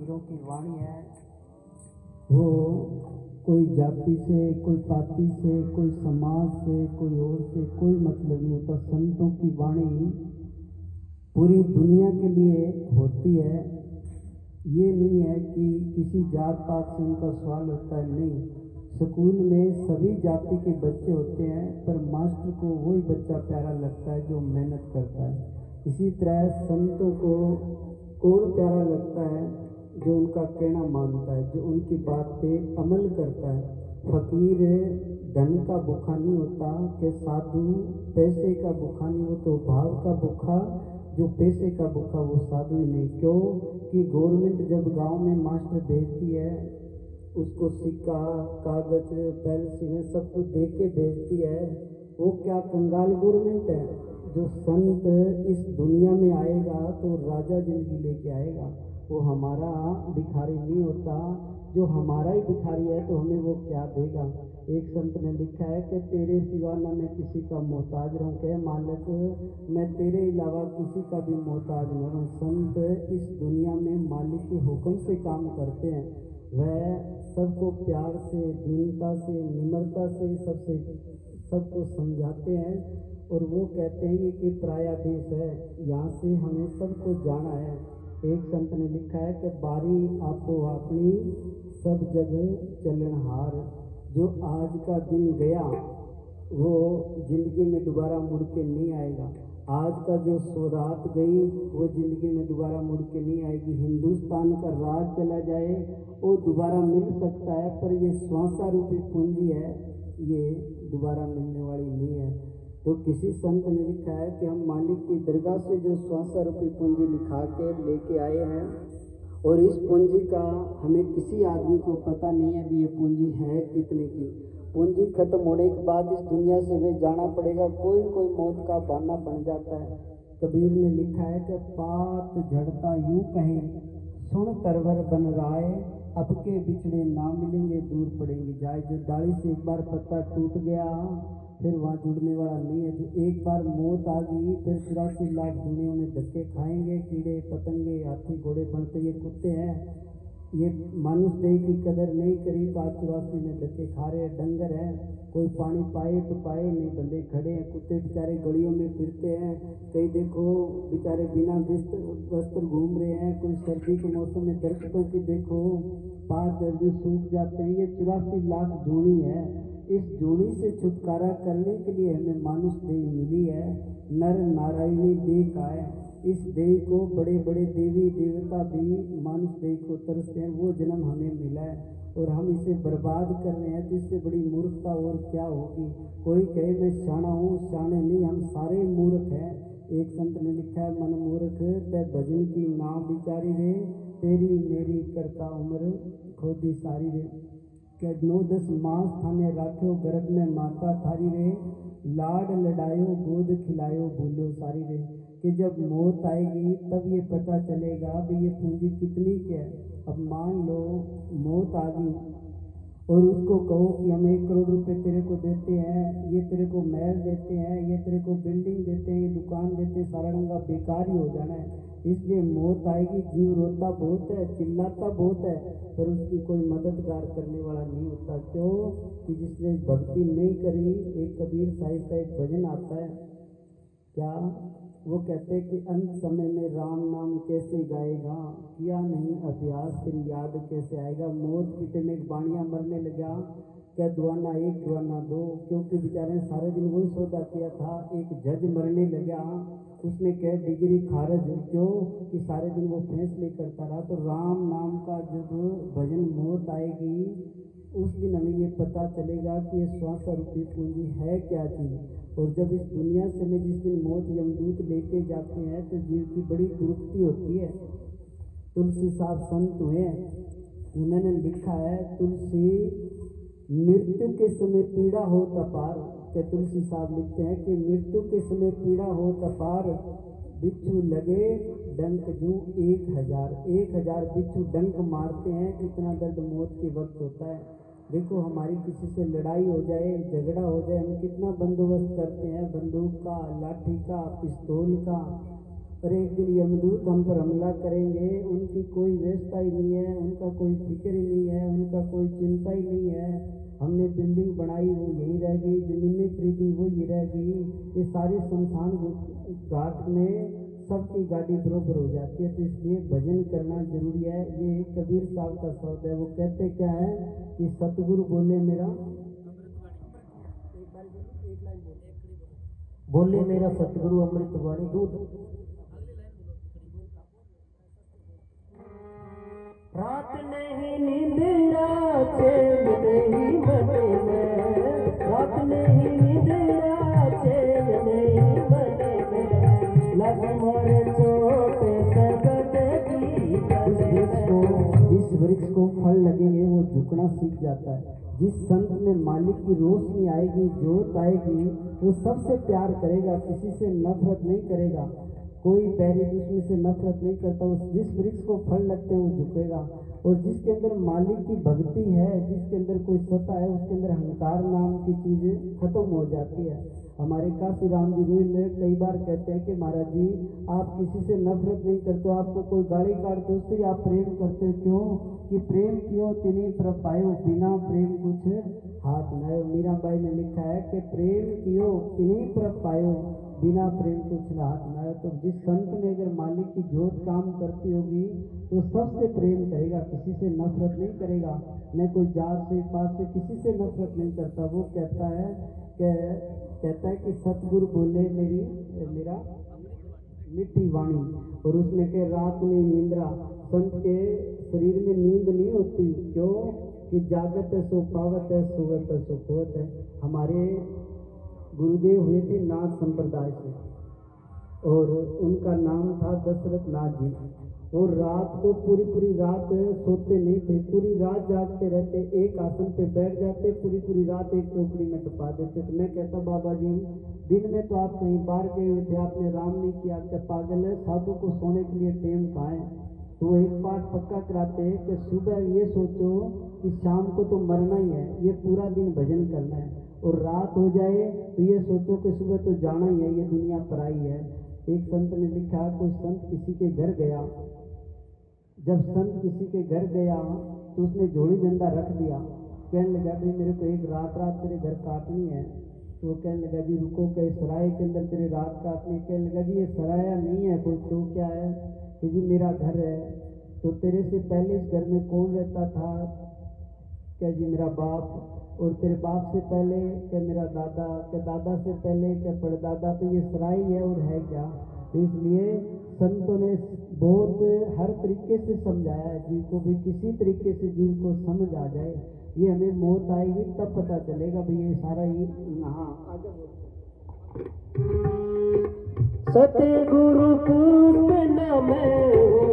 कबीरों की वाणी है, वो कोई जाति से, कोई पाति से, कोई समाज से, कोई और से कोई मतलब नहीं होता। संतों की वाणी पूरी दुनिया के लिए होती है। ये नहीं है कि किसी जात पात से उनका सवाल होता है, नहीं। स्कूल में सभी जाति के बच्चे होते हैं, पर मास्टर को वही बच्चा प्यारा लगता है जो मेहनत करता है। इसी तरह संतों को कौन प्यारा लगता है? जो उनका कहना मानता है, जो उनकी बात पे अमल करता है। फकीर धन का भूखा नहीं होता, कि साधु पैसे का भूखा नहीं, वो तो भाव का भूखा। जो पैसे का भूखा वो साधु ही नहीं। क्यों कि गवर्नमेंट जब गांव में मास्टर भेजती है, उसको सिक्का, कागज, पेंसिल सब कुछ दे के भेजती है। वो क्या कंगाल गवर्नमेंट है? जो संत इस दुनिया में आएगा तो राजा जिंदगी लेके आएगा। वो हमारा भिखारी नहीं होता। जो हमारा ही भिखारी है तो हमें वो क्या देगा? एक संत ने लिखा है कि तेरे सिवा न मैं किसी का मोहताज रहूं, कहे मालिक मैं तेरे अलावा किसी का भी मोहताज न रहूं। संत इस दुनिया में मालिक के हुक्म से काम करते हैं। वह सबको प्यार से, दीनता से, निम्रता से सबको समझाते हैं। और वो कहते हैं ये कि पराया देश है, यहाँ से हमें सबको जाना है। एक संत ने लिखा है कि बारी आपो अपनी सब जगह चलनहार। जो आज का दिन गया वो जिंदगी में दोबारा मुड़ के नहीं आएगा। आज का जो सौरात गई वो जिंदगी में दोबारा मुड़ के नहीं आएगी। हिंदुस्तान का राज चला जाए वो दोबारा मिल सकता है, पर ये श्वासा रूपी पूंजी है, ये दोबारा मिलने वाली नहीं है। तो किसी संत ने लिखा है कि हम मालिक की दरगाह से जो श्वासा रूपी पूंजी लिखा के लेके आए हैं, और इस पूंजी का हमें किसी आदमी को पता नहीं है भी ये पूंजी है कितने की। पूंजी खत्म होने के बाद इस दुनिया से वे जाना पड़ेगा। कोई न कोई मौत का बहाना बन जाता है। कबीर ने लिखा है कि पात झड़ता यूं कहे, सुन तरवर बन राय, अब के बिछड़े ना मिलेंगे दूर पड़ेंगे जाए। जो डाली से एक बार पत्ता टूट गया फिर वहाँ जुड़ने वाला नहीं है। जो एक बार मौत आ गई फिर 84 लाख दुनिया में धक्के खाएंगे। कीड़े पतंगे, हाथी, घोड़े बनते ये कुत्ते हैं, ये मनुष्य देह की कदर नहीं करी, 84 में धक्के खा रहे हैं। डंगर है, कोई पानी पाए तो पाए, नहीं बंदे खड़े हैं। कुत्ते बेचारे गलियों में फिरते हैं, कई देखो बेचारे बिना वस्त्र घूम रहे हैं। कोई सर्दी के मौसम में दरख्तों की देखो पात दर्द सूख जाते हैं। ये 84 लाख जोड़ी है। इस जोड़ी से छुटकारा करने के लिए हमें मानुष देह मिली है। नर नारायणी देह का है। इस देह को बड़े बड़े देवी देवता भी मानुष देह को तरसते हैं। वो जन्म हमें मिला है और हम इसे बर्बाद कर रहे हैं, तो इससे बड़ी मूर्खता और क्या होगी? कोई कहे मैं शाना हूँ, शाने नहीं, हम सारे मूर्ख हैं। एक संत ने लिखा है मन मूर्ख ते भजन की नाम विचारी रे, तेरी मेरी करता उम्र खोदी सारी रे। क्या 9-10 मास थाने राख्यो गर्भ में माता थारी रे, लाड लडायो गोद खिलायो भूलो सारी रे। कि जब मौत आएगी तब ये पता चलेगा भी ये पूंजी कितनी क्या है। अब मान लो मौत आ गई और उसको कहो कि हम 1 करोड़ रुपए तेरे को देते हैं, ये तेरे को महल देते हैं, ये तेरे को बिल्डिंग देते हैं, ये दुकान देते हैं, सारा रंगा बेकार ही हो जाना है। इसलिए मौत आएगी, जीव रोता बहुत है, चिल्लाता बहुत है, पर उसकी कोई मददगार करने वाला नहीं होता। क्यों कि जिसने भक्ति नहीं करी। एक कबीर साहिब का एक भजन आता है, क्या वो कहते हैं कि अंत समय में राम नाम कैसे गाएगा, किया नहीं अभ्यास फिर याद कैसे आएगा। मौत की में बाणियाँ मरने लगा, क्या दुआना 1 दुआना 2, क्योंकि बेचारे सारे दिन वही सौदा किया था। एक जज मरने लगा, उसने कह डिग्री खारिज, क्यों कि सारे दिन वो फैसले करता रहा। तो राम नाम का जब भजन मौत आएगी उस दिन हमें ये पता चलेगा कि ये श्वासा रूपी पूंजी है क्या चीज़। और जब इस दुनिया से में जिस दिन मौत यमदूत लेके जाते हैं तो जीव की बड़ी दुरुक्ति होती है। तुलसी साहब संत हुए, उन्होंने लिखा है तुलसी मृत्यु के समय पीड़ा हो तपार। के तुलसी साहब लिखते हैं कि मृत्यु के समय पीड़ा हो तपार, बिच्छू लगे डंक जू 1000 बिच्छू डंक मारते हैं। कितना दर्द मौत के वक्त होता है। देखो हमारी किसी से लड़ाई हो जाए, झगड़ा हो जाए, हम कितना बंदोबस्त करते हैं, बंदूक का, लाठी का, पिस्तौल का, और एक दिन यमदूत हम पर हमला करेंगे। उनकी कोई व्यवस्था ही नहीं है, उनका कोई फिक्र ही नहीं है, उनका कोई चिंता ही नहीं है। हमने बिल्डिंग बनाई वो यहीं रह गई, ज़मीनें खरीदी वो यहीं रह गई। ये सारी शमशान घाट में सबकी गाड़ी बरोबर हो जाती है। तो इसलिए भजन करना जरूरी है। ये कबीर साहब का शब्द है। वो कहते क्या है कि सतगुरु बोले मेरा, बोले मेरा सतगुरु अमृत वाणी दूध। रात नहीं निंदिया चैन नहीं बने में, रात नहीं निंदिया चैन नहीं बने में, लग मोरे चोट सबद की। जिस वृक्ष को फल लगेंगे वो झुकना सीख जाता है। जिस संत में मालिक की रोशनी आएगी, जोत आएगी, वो सबसे प्यार करेगा, किसी से नफरत नहीं करेगा, कोई बैरी दुश्मन से नफरत नहीं करता। उस जिस वृक्ष को फल लगते हैं वो झुकेगा। और जिसके अंदर मालिक की भक्ति है, जिसके अंदर कोई सत्ता है, उसके अंदर अहंकार नाम की चीज़ खत्म हो जाती है। हमारे काशी राम जी रूल में कई बार कहते हैं कि महाराज जी आप किसी से नफरत नहीं करते हो, आपको कोई गाली काटते हो उससे ही आप प्रेम करते हो। क्यों कि प्रेम क्यों तिनी पर पायो, बिना प्रेम कुछ हाथ न आयो। मीराबाई ने लिखा है कि प्रेम क्यों तिनी पर पायो, बिना प्रेम कुछ हाथ न आयो। तो जिस संत में अगर मालिक की जोत काम करती होगी तो सबसे प्रेम करेगा, किसी से नफरत नहीं करेगा, न कोई जात से पात से किसी से नफरत नहीं करता। वो कहता है कि सतगुरु बोले मेरा मिट्टी वाणी। और उसने कहा रात में निंद्रा, संत के शरीर में नींद नहीं होती। क्यों कि जागत है सो पावत है, सोवत है सो खोवत है। हमारे गुरुदेव हुए थे नाथ संप्रदाय से और उनका नाम था दशरथ नाथ जी। वो रात को पूरी रात सोते नहीं थे, पूरी रात जागते रहते, एक आसन पे बैठ जाते, पूरी रात एक चौकड़ी में टपा देते। तो मैं कहता बाबा जी दिन में तो आप कहीं बाहर गए हुए थे, आपने राम नहीं किया, क्या पागल है, साधु को सोने के लिए टेम कहाँ है। तो वो एक पाठ पक्का कराते कि सुबह ये सोचो कि शाम को तो मरना ही है, ये पूरा दिन भजन करना है। और रात हो जाए तो ये सोचो कि सुबह तो जाना ही है, ये दुनिया पराई है। एक संत ने लिखा, कोई संत किसी के घर गया, जब संत किसी के घर गया तो उसने जोड़ी झंडा रख दिया। कहने लगा भाई मेरे को एक रात तेरे घर काटनी है। तो वो कहने लगा जी रुको, कई सराय के अंदर तेरे रात काटनी। कहने लगा जी ये सराया नहीं है कोई, तो क्या है कि जी मेरा घर है। तो तेरे से पहले इस घर में कौन रहता था? क्या जी मेरा बाप। और तेरे बाप से पहले क्या मेरा दादा, क्या दादा से पहले क्या परदादा। तो ये सराय है और है क्या। तो इसलिए संतों ने बहुत हर तरीके से समझाया है जीव को, भी किसी तरीके से जीव को समझ आ जाए। ये हमें मौत आएगी तब पता चलेगा भाई ये सारा ही। हाँ आगे सतगुरु पुष्प न मैं